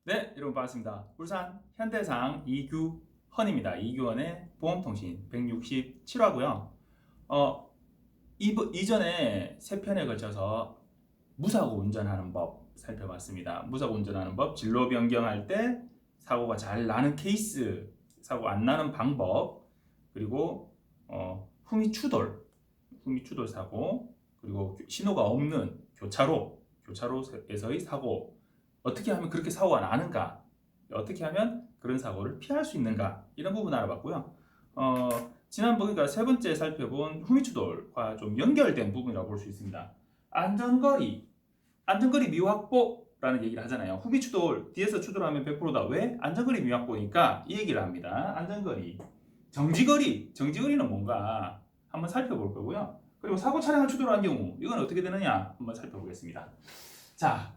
네, 여러분 반갑습니다. 울산 현대상 이규헌입니다. 이규헌의 보험통신 167화고요. 이전에 세 편에 걸쳐서 무사고 운전하는 법 살펴봤습니다. 무사고 운전하는 법, 진로 변경할 때 사고가 잘 나는 케이스, 사고 안 나는 방법, 그리고 후미추돌 사고, 그리고 신호가 없는 교차로에서의 사고, 어떻게 하면 그렇게 사고가 나는가, 어떻게 하면 그런 사고를 피할 수 있는가, 이런 부분 알아봤고요. 지난번 그러니까 세 번째 살펴본 후미추돌과 좀 연결된 부분이라고 볼 수 있습니다. 안전거리 미확보라는 얘기를 하잖아요. 후미추돌 뒤에서 추돌하면 100%다. 왜? 안전거리 미확보니까 이 얘기를 합니다. 안전거리, 정지거리는 뭔가 한번 살펴볼 거고요. 그리고 사고 차량을 추돌한 경우 이건 어떻게 되느냐 한번 살펴보겠습니다. 자,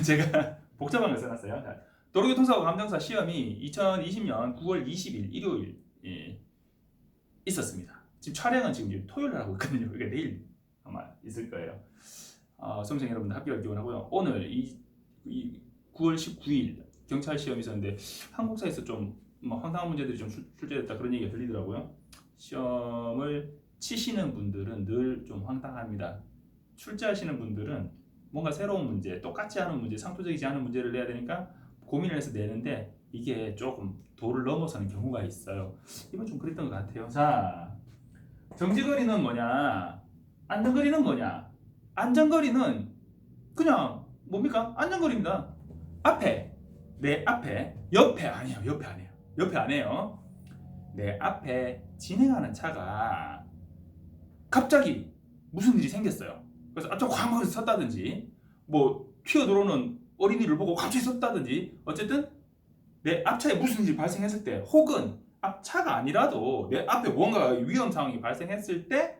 제가 복잡한 걸 써놨어요. 도로교통사고 감정사 시험이 2020년 9월 20일 일요일 있었습니다. 지금 촬영은 지금 토요일 날 하고 있거든요. 그러니까 내일 아마 있을 거예요. 수험생 여러분들 합격을 기원하고요. 오늘 9월 19일 경찰 시험이 있었는데 항공사에서 좀 황당한 문제들이 좀 출제됐다 그런 얘기가 들리더라고요. 시험을 치시는 분들은 늘 좀 황당합니다. 출제하시는 분들은 뭔가 새로운 문제, 똑같지 않은 문제, 상투적이지 않은 문제를 내야 되니까 고민을 해서 내는데 이게 조금 도를 넘어서는 경우가 있어요. 이건 좀 그랬던 것 같아요. 자, 정지거리는 뭐냐? 안전거리는 뭐냐? 안전거리는 그냥 뭡니까? 안전거리입니다. 내 앞에, 옆에 아니에요. 옆에 안 해요. 내 앞에 진행하는 차가 갑자기 무슨 일이 생겼어요. 그래서 앞차가 확 섰다든지, 뭐 튀어 들어오는 어린이를 보고 갑자기 섰다든지, 어쨌든 내 앞차에 무슨 일이 발생했을 때, 혹은 앞차가 아니라도 내 앞에 뭔가 위험 상황이 발생했을 때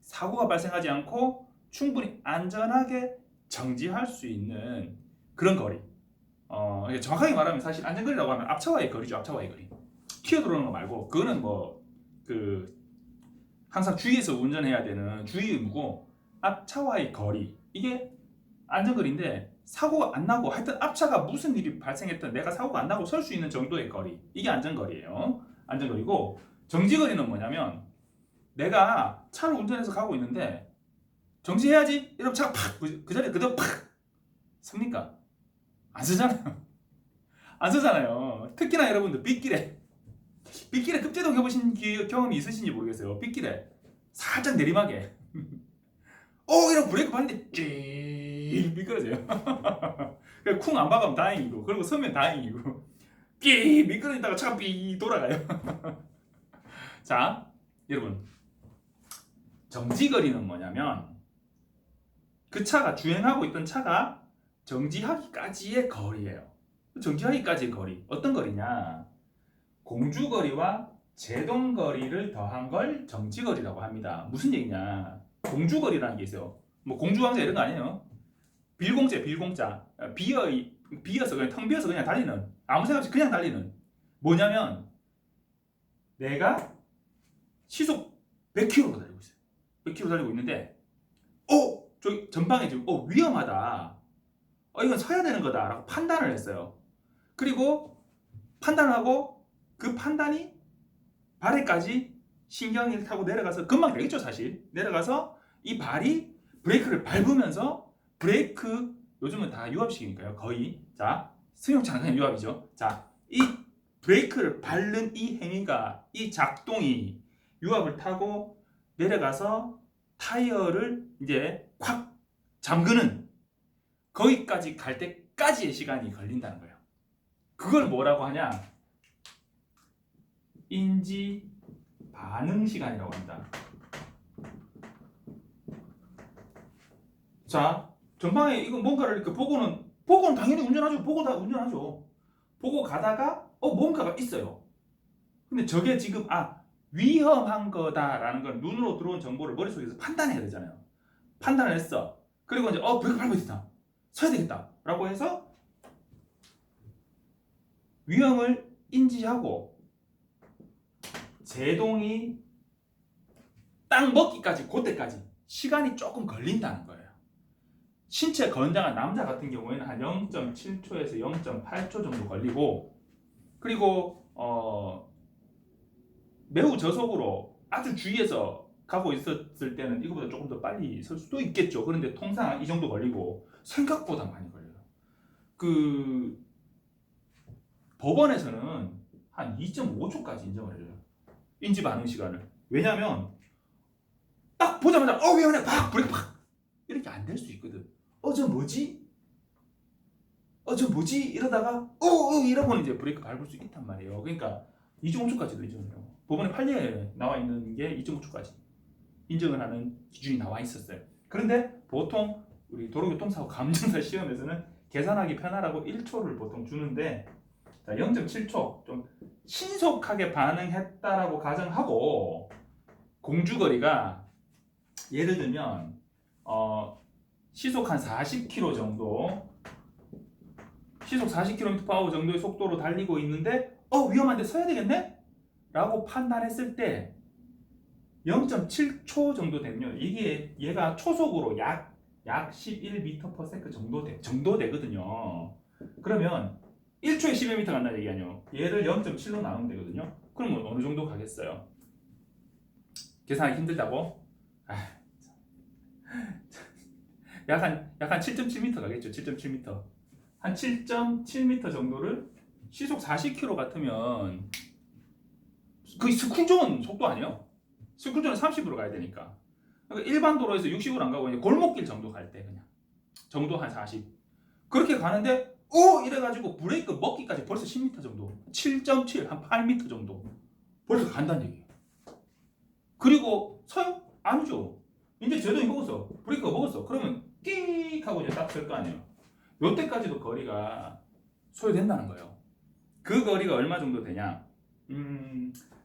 사고가 발생하지 않고 충분히 안전하게 정지할 수 있는 그런 거리. 정확하게 말하면 사실 안전거리라고 하면 앞차와의 거리죠. 앞차와의 거리. 튀어 들어오는 거 말고 그거는 항상 주의해서 운전해야 되는 주의 의무고, 앞차와의 거리 이게 안전거리인데 사고가 안 나고 하여튼 앞차가 무슨 일이 발생했든 내가 사고가 안 나고 설 수 있는 정도의 거리, 이게 안전거리예요. 안전거리고, 정지거리는 뭐냐면 내가 차를 운전해서 가고 있는데 정지해야지 이러면 차가 팍그 자리에 그대로 팍 섭니까? 안 서잖아요. 안 서잖아요. 특히나 여러분들 빗길에 급제동 해보신 경험이 있으신지 모르겠어요. 빗길에 살짝 내리막에 이런 브레이크 밟는데 쥐 미끄러져요. 쿵 안 박으면 다행이고, 그리고 서면 다행이고, 삐 미끄러지다가 차가 삐 돌아가요. 자, 여러분, 정지거리는 뭐냐면 그 차가 주행하고 있던 차가 정지하기까지의 거리예요. 정지하기까지의 거리 어떤 거리냐? 공주거리와 제동거리를 더한 걸 정지거리라고 합니다. 무슨 얘기냐? 공주거리라는 게 있어요. 뭐 공주왕자 이런 거 아니에요. 빌공짜. 비어서 그냥 텅 비어서 그냥 달리는, 아무 생각 없이 그냥 달리는. 뭐냐면 내가 시속 100km로 달리고 있어요. 100km 달리고 있는데 저기 전방에 지금 위험하다. 이건 서야 되는 거다라고 판단을 했어요. 그리고 판단을 하고 그 판단이 발에까지 신경을 타고 내려가서 금방 되겠죠, 사실. 내려가서 이 발이 브레이크를 밟으면서, 브레이크 요즘은 다 유압식이니까요, 거의. 자, 승용차는 그냥 유압이죠. 자, 이 브레이크를 밟는 이 행위가, 이 작동이 유압을 타고 내려가서 타이어를 이제 콱 잠그는, 거기까지 갈 때까지의 시간이 걸린다는 거예요. 그걸 뭐라고 하냐? 인지 반응 시간이라고 합니다. 자, 전방에 이거 뭔가를 이렇게 보고는 당연히 운전하죠. 보고 다 운전하죠. 보고 가다가 뭔가가 있어요. 근데 저게 지금 위험한 거다라는 걸, 눈으로 들어온 정보를 머릿속에서 판단해야 되잖아요. 판단을 했어. 그리고 이제 브레이크 밟아야 된다. 서야 되겠다. 라고 해서 위험을 인지하고 제동이 딱 먹기까지, 그때까지 시간이 조금 걸린다는 거예요. 신체 건장한 남자 같은 경우에는 한 0.7초에서 0.8초 정도 걸리고, 그리고 매우 저속으로 아주 주위에서 가고 있었을 때는 이거보다 조금 더 빨리 설 수도 있겠죠. 그런데 통상 이 정도 걸리고 생각보다 많이 걸려요. 그 법원에서는 한 2.5초까지 인정을 해줘요. 인지 반응 시간을. 왜냐하면 딱 보자마자 위험해 팍 브레이크 팍 이렇게 안 될 수 있거든. 저 뭐지? 저 뭐지? 이러다가 이러고는 이제 브레이크 밟을 수 있단 말이에요. 그러니까 2.5초까지도 인정을 해요. 법원의 판례에 나와 있는 게 2.5초까지 인정을 하는 기준이 나와 있었어요. 그런데 보통 우리 도로교통사고 감정사 시험에서는 계산하기 편하라고 1초를 보통 주는데, 자, 0.7초 좀 신속하게 반응했다라고 가정하고, 공주거리가 예를 들면 시속 한 40km 정도, 시속 40km/h 정도의 속도로 달리고 있는데 위험한데 서야 되겠네? 라고 판단했을 때 0.7초 정도 되면 이게 얘가 초속으로 약 11m/s 정도 되거든요. 그러면 1초에 11m 간다는 얘기 아니에요. 얘를 0.7로 나누면 되거든요. 그러면 어느 정도 가겠어요? 계산하기 힘들다고? 약 한 7.7m 가겠죠. 7.7m. 한 7.7m 정도를 시속 40km 같으면 그 스쿨존 속도 아니에요? 스쿨존은 30으로 가야 되니까. 그러니까 일반 도로에서 60으로 안 가고 그냥 골목길 정도 갈 때 그냥 정도 한 40. 그렇게 가는데 이래가지고 브레이크 먹기까지 벌써 10m 정도, 7.7 한 8m 정도 벌써 간다는 얘기예요. 그리고 서요? 아니죠. 이제 제동이 먹었어. 브레이크가 먹었어. 그러면 끽 하고 이제 딱 설 거 아니에요. 요때까지도 거리가 소요된다는 거예요. 그 거리가 얼마 정도 되냐?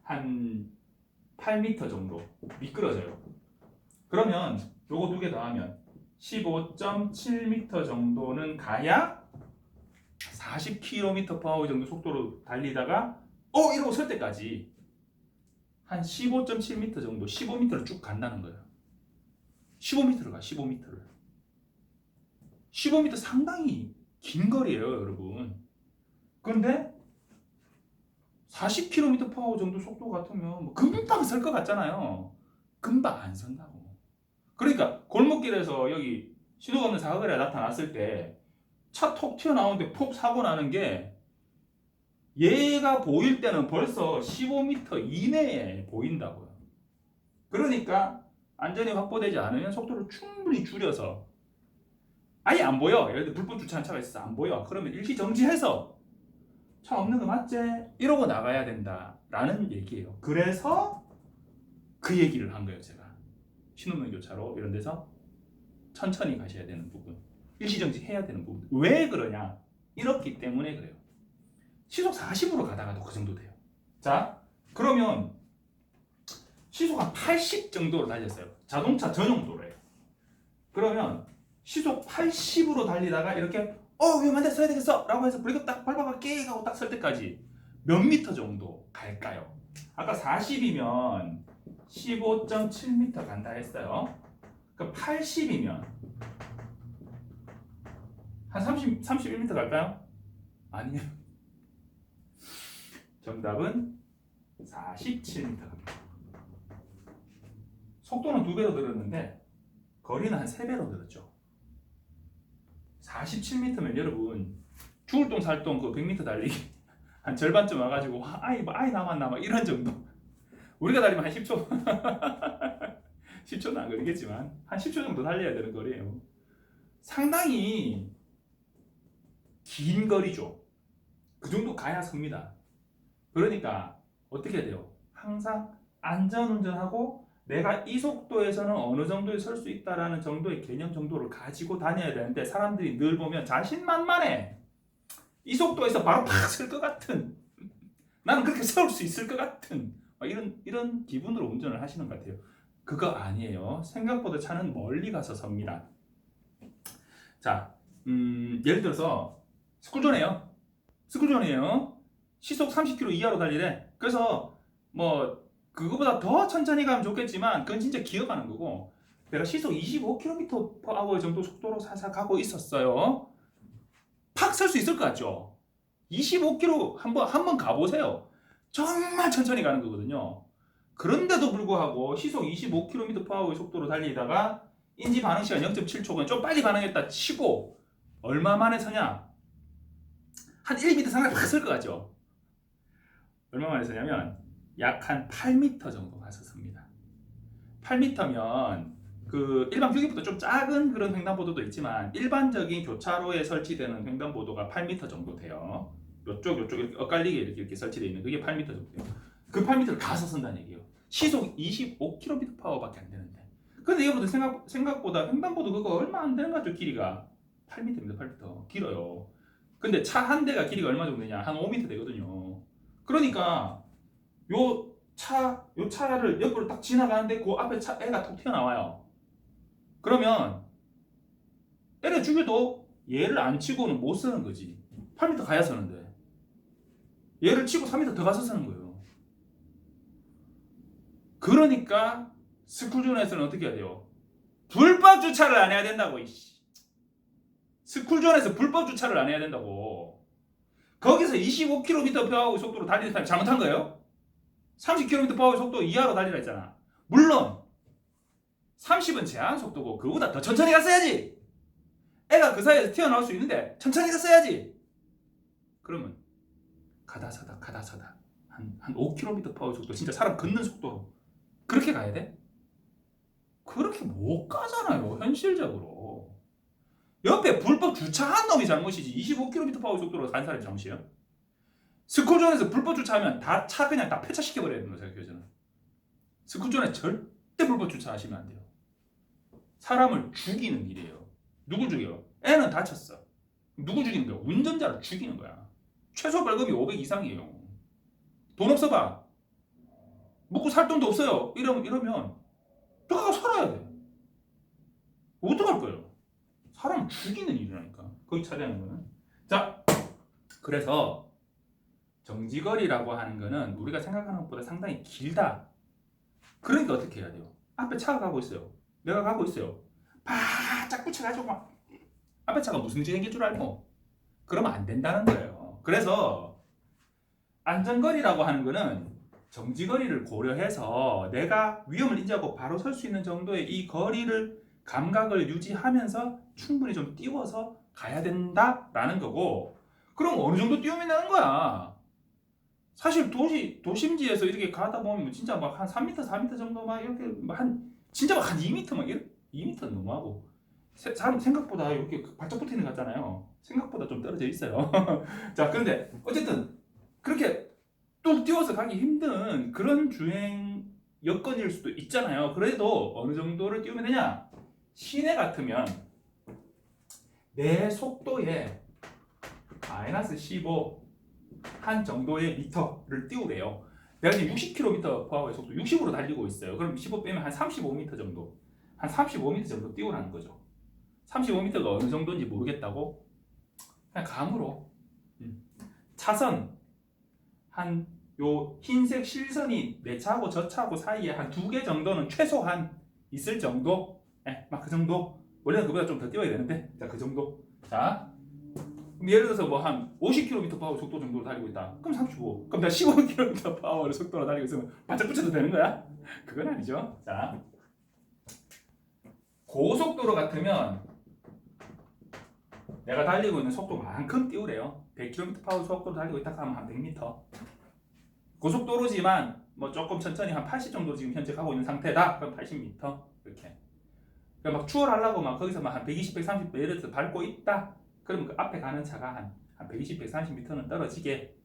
한 8m 정도 미끄러져요. 그러면 요거 두 개 더하면 15.7m 정도는 가야 40km/h 정도 속도로 달리다가 이러고 설 때까지 한 15.7m 정도, 15m를 쭉 간다는 거예요. 15m를 가, 15m를. 15m 상당히 긴 거리예요, 여러분. 그런데 40km/h 정도 속도 같으면 뭐 금방 설 것 같잖아요. 금방 안 선다고. 그러니까 골목길에서 여기 신호가 없는 사고가 나타났을 때 차 톡 튀어나오는데 폭 사고 나는 게 얘가 보일 때는 벌써 15m 이내에 보인다고요. 그러니까 안전이 확보되지 않으면 속도를 충분히 줄여서, 아예 안 보여. 예를 들어 불법 주차한 차가 있어 안 보여. 그러면 일시 정지해서 차 없는 거 맞지? 이러고 나가야 된다라는 얘기예요. 그래서 그 얘기를 한 거예요, 제가. 신호등 교차로 이런 데서 천천히 가셔야 되는 부분, 일시 정지해야 되는 부분. 왜 그러냐? 이렇기 때문에 그래요. 시속 40으로 가다가도 그 정도 돼요. 자, 그러면 시속 한 80 정도로 달렸어요. 자동차 전용 도로예요. 그러면 시속 80으로 달리다가 이렇게 위험한데 서야 되겠어 라고 해서 브레이크 딱 밟아가 깨 하고 딱 설 때까지 몇 미터 정도 갈까요? 아까 40이면 15.7m 간다 했어요. 그럼 80이면 한 31m 갈까요? 아니요. 정답은 47m 갑니다. 속도는 2배로 늘었는데 거리는 한 3배로 늘었죠. 47m면 여러분 죽을 똥 살 똥 그 100m 달리기 한 절반쯤 와가지고 아이 남았나 막 이런 정도. 우리가 달리면 한 10초 10초는 안 걸리겠지만 한 10초 정도 달려야 되는 거리예요. 상당히 긴 거리죠. 그 정도 가야 섭니다. 그러니까 어떻게 해야 돼요? 항상 안전운전하고 내가 이 속도에서는 어느 정도에 설 수 있다라는 정도의 개념 정도를 가지고 다녀야 되는데, 사람들이 늘 보면 자신만만해. 이 속도에서 바로 팍 설 것 같은, 나는 그렇게 세울 수 있을 것 같은 이런 기분으로 운전을 하시는 것 같아요. 그거 아니에요. 생각보다 차는 멀리 가서 섭니다. 자, 예를 들어서 스쿨존이에요. 시속 30km 이하로 달리래. 그래서 뭐 그거보다 더 천천히 가면 좋겠지만 그건 진짜 기어가는 거고, 내가 시속 25km/h 정도 속도로 살살 가고 있었어요. 팍 설 수 있을 것 같죠? 25km 한번 가보세요. 정말 천천히 가는 거거든요. 그런데도 불구하고 시속 25km/h 속도로 달리다가 인지 반응 시간 0.7초, 좀 빨리 반응했다 치고 얼마 만에 서냐? 한 1m 상당히 확 설 것 같죠? 얼마 만에 서냐면 약 한 8m 정도 가서 섭니다. 8m면 그 일반 휴게보다 좀 작은 그런 횡단보도도 있지만 일반적인 교차로에 설치되는 횡단보도가 8m 정도 돼요. 요쪽 이렇게 엇갈리게 이렇게 설치되어 있는 그게 8m 정도 돼요. 그 8m를 가서 선다는 얘기예요. 시속 25km/h밖에 안 되는데. 근데 여러분들 생각보다 횡단보도 그거 얼마 안 되는 것 같죠? 길이가 8m입니다. 8m 길어요. 근데 차 한 대가 길이가 얼마 정도 되냐? 한 5m 되거든요. 그러니까 요 차를 옆으로 딱 지나가는데 그 앞에 애가 톡 튀어나와요. 그러면 애를 죽여도 얘를 안 치고는 못 쓰는 거지. 8m 가야 서는데 얘를 치고 3m 더 가서 쓰는 거예요. 그러니까 스쿨존에서는 어떻게 해야 돼요? 불법 주차를 안 해야 된다고. 스쿨존에서 불법 주차를 안 해야 된다고. 거기서 25km/h 속도로 달리는 사람이 잘못한 거예요? 30km/h 속도 이하로 달리라 했잖아. 물론 30은 제한 속도고 그보다 더 천천히 갔어야지. 애가 그 사이에서 튀어나올 수 있는데 천천히 갔어야지. 그러면 가다 서다 한 5km/h 속도, 진짜 사람 걷는 속도로 그렇게 가야 돼? 그렇게 못 가잖아요, 현실적으로. 옆에 불법 주차한 놈이 잘못이지 25km/h 속도로 간 사람이 잘못이에요? 스쿨존에서 불법 주차하면 다 차 그냥 다 폐차시켜버려야 된다고 생각해요, 저는. 스쿨존에 절대 불법 주차하시면 안 돼요. 사람을 죽이는 일이에요. 누굴 죽여요? 애는 다쳤어. 누구 죽이는 거야? 운전자를 죽이는 거야. 최소 벌금이 500 이상이에요. 돈 없어 봐. 먹고 살 돈도 없어요. 이러면 너가 살아야 돼. 어떡할 거예요? 사람 죽이는 일이라니까. 거기 차리하는 거는. 자, 그래서 정지거리라고 하는 거는 우리가 생각하는 것보다 상당히 길다. 그러니까 어떻게 해야 돼요? 앞에 차가 가고 있어요. 내가 가고 있어요. 바짝 붙여가지고 막 앞에 차가 무슨 문제 생길 줄 알고 그러면 안 된다는 거예요. 그래서 안전거리라고 하는 거는 정지거리를 고려해서 내가 위험을 인지하고 바로 설 수 있는 정도의 이 거리를 감각을 유지하면서 충분히 좀 띄워서 가야 된다라는 거고, 그럼 어느 정도 띄우면 되는 거야. 사실 도심지에서 이렇게 가다 보면 진짜 막 한 3m, 4m 정도 막 이렇게 진짜 막 한 2m 막 2m 너무하고 사람 생각보다 이렇게 바짝 붙어 있는 것 같잖아요. 생각보다 좀 떨어져 있어요. 자, 근데 어쨌든 그렇게 뚝 띄워서 가기 힘든 그런 주행 여건일 수도 있잖아요. 그래도 어느 정도를 띄우면 되냐? 시내 같으면 내 속도에 마이너스 15 한 정도의 미터를 띄우래요. 내가 지금 60km/h 속도 60으로 달리고 있어요. 그럼 15 빼면 한 35m 정도, 한 35m 정도 띄우라는 거죠. 35m가 어느 정도인지 모르겠다고? 그냥 감으로 차선 한 요 흰색 실선이 내 차하고 저 차하고 사이에 한 2개 정도는 최소한 있을 정도. 막 그 정도. 원래는 그보다 좀 더 띄워야 되는데, 자, 그 정도. 자, 그럼 예를 들어서 뭐 한 50km/h 속도 정도로 달리고 있다. 그럼 35. 그럼 내가 15km/h 속도로 달리고 있으면 바짝 붙여도 되는 거야? 그건 아니죠. 자, 고속도로 같으면 내가 달리고 있는 속도만큼 띄우래요. 100km/h 속도로 달리고 있다 하면 한 100m. 고속도로지만 뭐 조금 천천히 한 80 정도 지금 현재 가고 있는 상태다. 그럼 80m 이렇게. 그러니까 막 추월하려고 막 거기서 막 한 120, 130 예를 들어서 밟고 있다. 그러면 그 앞에 가는 차가 한 120, 130m는 떨어지게.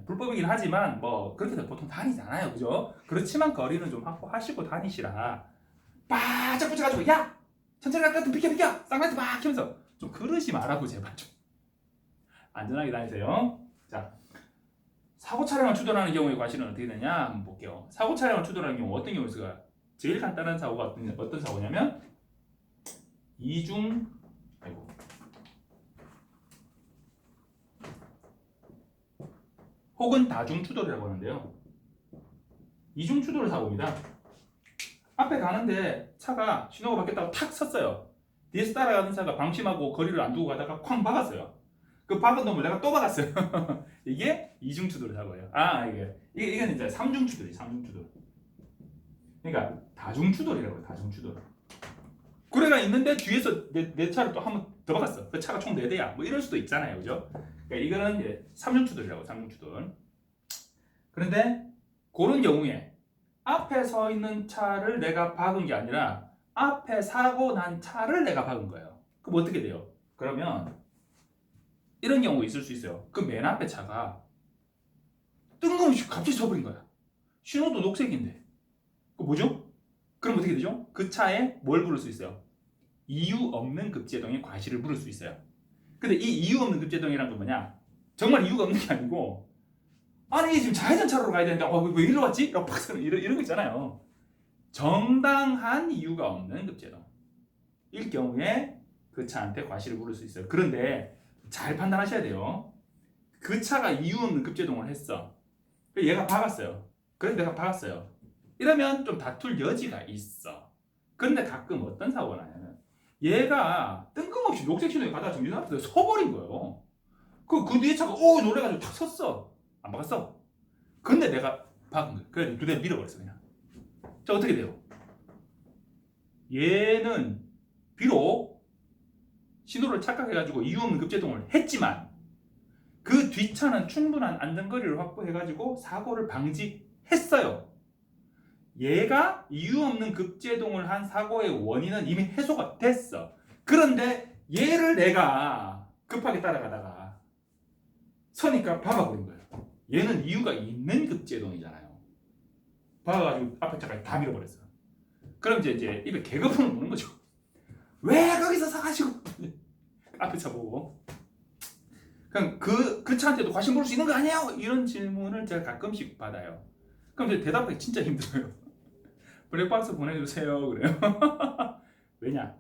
불법이긴 하지만 뭐 그렇게들 보통 다니잖아요, 그죠? 그렇지만 거리는 좀 확보하시고 다니시라. 바짝 붙여가지고 야 천천히 갈까 좀 비켜 쌍라이트 막 켜면서 좀 그러지 말라고 제발 좀 안전하게 다니세요. 자, 사고 차량을 추돌하는 경우의 과실은 어떻게 되냐 한번 볼게요. 사고 차량을 추돌하는 경우 어떤 경우가 있을까요? 제일 간단한 사고가 어떤 사고냐면 혹은 다중 추돌이라고 하는데요. 이중 추돌 사고입니다. 앞에 가는데 차가 신호가 바뀌었다고 탁 섰어요. 뒤에서 따라가는 차가 방심하고 거리를 안 두고 가다가 쾅 박았어요. 그 박은 놈을 내가 또 박았어요. 이게 이중추돌 사고예요. 이건 이제 삼중추돌이 삼중추돌. 그러니까 다중추돌이라고 해요. 다중추돌. 그래가 있는데 뒤에서 내 차를 또 한 번 더 박았어. 그 차가 총 4대야. 뭐 이럴 수도 있잖아요. 그죠? 그러니까 이거는 이제 삼중추돌이라고 삼중추돌. 그런데 그런 경우에 앞에 서 있는 차를 내가 박은 게 아니라 앞에 사고 난 차를 내가 박은 거예요. 그럼 어떻게 돼요? 그러면 이런 경우 있을 수 있어요. 그 맨 앞에 차가 뜬금없이 갑자기 서버린 거야. 신호도 녹색인데. 그 뭐죠? 그럼 어떻게 되죠? 그 차에 뭘 부를 수 있어요? 이유 없는 급제동의 과실을 물을 수 있어요. 근데 이 이유 없는 급제동이란 건 뭐냐? 정말 이유가 없는 게 아니고 아니 지금 좌회전 차로로 가야 되는데 왜 이리로 왔지? 이런 거 있잖아요. 정당한 이유가 없는 급제동 일 경우에 그 차한테 과실을 물을 수 있어요. 그런데 잘 판단하셔야 돼요. 그 차가 이유 없는 급제동을 했어. 얘가 박았어요. 그래서 내가 박았어요. 이러면 좀 다툴 여지가 있어. 그런데 가끔 어떤 사고가 나냐면 얘가 뜬금없이 녹색 신호에 가다가 정진 앞에서 서버린 거예요. 그 뒤에 차가 놀래가지고 탁 섰어. 안 박았어. 근데 내가 박은 거예요. 그래서 두 대 밀어버렸어 그냥. 자 어떻게 돼요? 얘는 비록 신호를 착각해가지고 이유 없는 급제동을 했지만 그 뒷차는 충분한 안전거리를 확보해가지고 사고를 방지했어요. 얘가 이유 없는 급제동을 한 사고의 원인은 이미 해소가 됐어. 그런데 얘를 내가 급하게 따라가다가 서니까 박아버린 거예요. 얘는 이유가 있는 급제동이잖아요. 박아가지고 앞에 차까지 다 밀어버렸어. 그럼 이제 입에 개거품을 부는 거죠. 왜 거기서 서가지고 앞에 차 보고 그럼 그 차한테도 관심 볼 수 있는 거 아니에요? 이런 질문을 제가 가끔씩 받아요. 그럼 이제 대답하기 진짜 힘들어요. 블랙박스 보내주세요 그래요. 왜냐?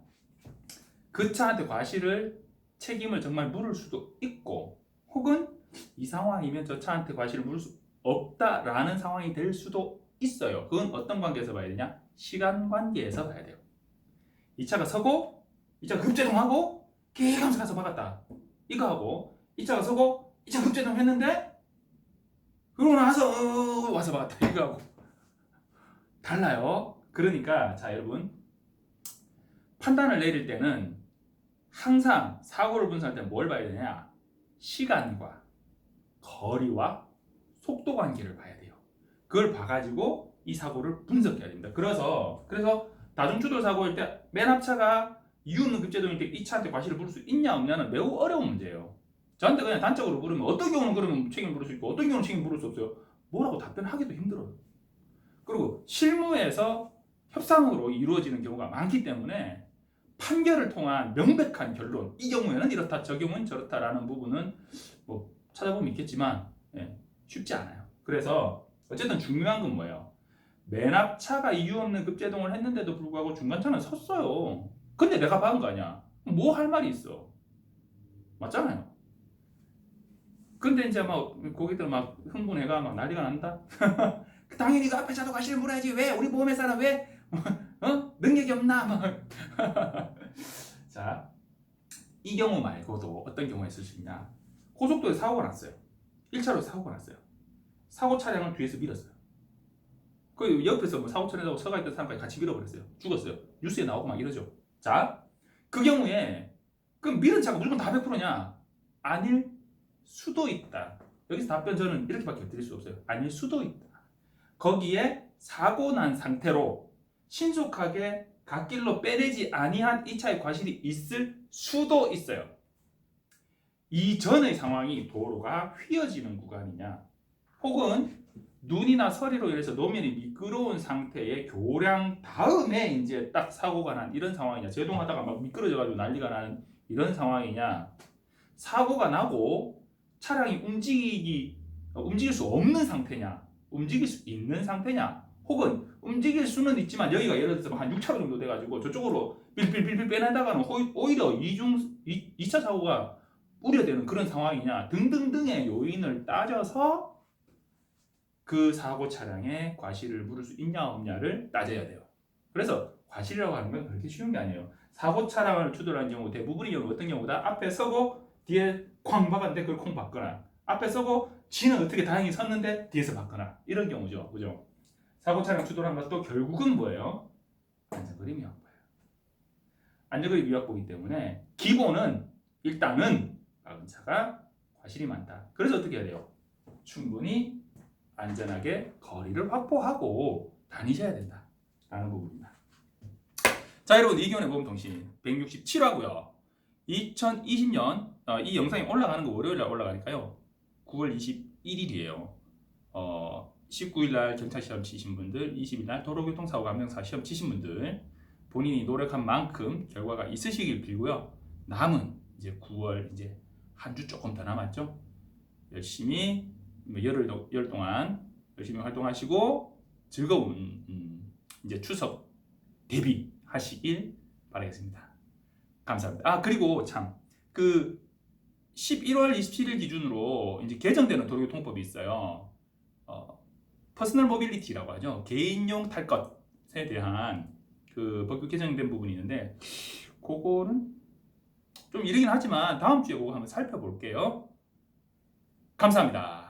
그 차한테 과실을 책임을 정말 물을 수도 있고 혹은 이 상황이면 저 차한테 과실을 물을 수 없다라는 상황이 될 수도 있어요. 그건 어떤 관계에서 봐야 되냐? 시간 관계에서 봐야 돼요. 이 차가 서고 이 차가 급제동하고 계속 가서 박았다. 이거 하고 이 차가 서고 이 차가 급제동했는데 그러고 나서 와서 박았다. 이거 하고 달라요. 그러니까 자 여러분 판단을 내릴 때는 항상 사고를 분석할 때 뭘 봐야 되냐? 시간과 거리와 속도 관계를 봐야 돼요. 그걸 봐가지고 이 사고를 분석해야 됩니다. 그래서 다중추돌 사고일 때 맨 앞차가 이유 없는 급제동일 때 이 차한테 과실을 물을 수 있냐 없냐는 매우 어려운 문제예요. 저한테 그냥 단적으로 물으면 어떤 경우는 그러면 책임을 물을 수 있고 어떤 경우는 책임을 물을 수 없어요. 뭐라고 답변하기도 힘들어요. 그리고 실무에서 협상으로 이루어지는 경우가 많기 때문에 판결을 통한 명백한 결론, 이 경우에는 이렇다, 저 경우는 저렇다라는 부분은 뭐 찾아보면 있겠지만 쉽지 않아요. 그래서 어쨌든 중요한 건 뭐예요? 맨 앞차가 이유 없는 급제동을 했는데도 불구하고 중간차는 섰어요. 근데 내가 박은 거 아니야? 뭐 할 말이 있어? 맞잖아요. 근데 이제 막 고객들 막 흥분해가 막 난리가 난다. 당연히 그 앞에 차도 과실을 물어야지. 왜 우리 보험회사는 왜 능력이 없나? 자, 이 경우 말고도 어떤 경우가 있을 수 있냐? 고속도로에 사고가 났어요. 1차로에 사고가 났어요. 사고 차량을 뒤에서 밀었어요. 그 옆에서 뭐 사고 처리하고 서가 있던 사람까지 같이 밀어버렸어요. 죽었어요. 뉴스에 나오고 막 이러죠. 자, 그 경우에 그럼 밀은 차가 무조건 다 100%냐? 아닐 수도 있다. 여기서 답변 저는 이렇게밖에 드릴 수 없어요. 아닐 수도 있다. 거기에 사고 난 상태로 신속하게 갓길로 빼내지 아니한 이 차의 과실이 있을 수도 있어요. 이전의 상황이 도로가 휘어지는 구간이냐 혹은 눈이나 서리로 인해서 노면이 미끄러운 상태의 교량 다음에 이제 딱 사고가 난 이런 상황이냐, 제동하다가 막 미끄러져가지고 난리가 나는 이런 상황이냐, 사고가 나고 차량이 움직일 수 없는 상태냐, 움직일 수 있는 상태냐, 혹은 움직일 수는 있지만 여기가 예를 들어서 한 6차로 정도 돼가지고 저쪽으로 빌빌빌빌 빼내다가는 오히려 2차 사고가 우려되는 그런 상황이냐 등등등의 요인을 따져서 그 사고 차량에 과실을 물을 수 있냐 없냐를 따져야 돼요. 그래서 과실이라고 하는 건 그렇게 쉬운 게 아니에요. 사고 차량을 추돌한 경우 대부분의 경우 어떤 경우다? 앞에 서고 뒤에 쾅 박았는데 그걸 콩 박거나 앞에 서고 지는 어떻게 다행히 섰는데 뒤에서 박거나 이런 경우죠. 그죠? 사고 차량 추돌한 것도 결국은 뭐예요? 안전거리 위반법이에요. 안전거리 위반법이기 때문에 기본은 일단은 박은 차가 과실이 많다. 그래서 어떻게 해야 돼요? 충분히 안전하게 거리를 확보하고 다니셔야 된다라는 부분입니다. 자, 여러분 이기훈의 보험통신 167화고요. 2020년 이 영상이 올라가는 거 월요일에 올라가니까요. 9월 21일이에요. 19일 날 경찰 시험 치신 분들, 20일 날 도로교통사고 감정사 시험 치신 분들 본인이 노력한 만큼 결과가 있으시길 빌고요. 남은 이제 9월 이제 한 주 조금 더 남았죠. 열심히 열 동안 열심히 활동하시고 즐거운 이제 추석 대비하시길 바라겠습니다. 감사합니다. 그리고 참 그 11월 27일 기준으로 이제 개정되는 도로교통법이 있어요. 퍼스널 모빌리티라고 하죠. 개인용 탈 것에 대한 그 법규 개정된 부분이 있는데 그거는 좀 이르긴 하지만 다음 주에 그거 한번 살펴볼게요. 감사합니다.